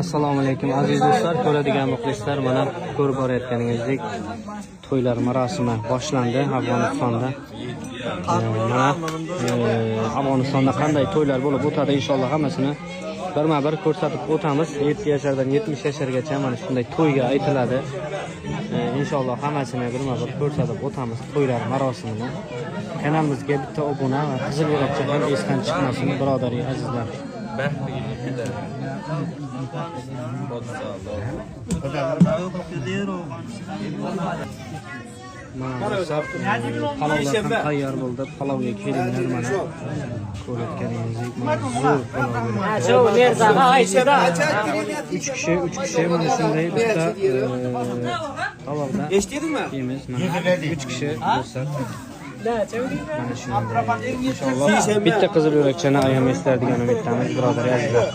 Assalomu alaykum aziz do'stlar, ko'radigan muxlislar, mana ko'rib borayotganingizdek to'ylar marosimi boshlandi Afg'onistonda. Mana Afg'onistonda qanday to'ylar bo'lib o'tadi, inshaalloh hammasini birma-bir ko'rsatib o'tamiz. 7 yoshlardan 70 yoshlargacha mana shunday to'yga aytiladi. Inshaalloh hammasini birma-bir ko'rsatib o'tamiz to'ylar marosimini. Kanalimizga bitta obuna va qizil yo'lakcha ham esdan chiqmasin, birodari azizlar. Palovlar ham tayyor bo'ldi. Palovga kelinglar, mana ko'rayotganingizdek zo'r palov. 3 kishi mana shunday bitta talovda eshitdingmi? Yemiz, mana 3 kishi do'stlar. Mana shunday. Inshaalloh bitta qizil yo'lakchani ayamaslar degan umiddamiz, birodar azizlar.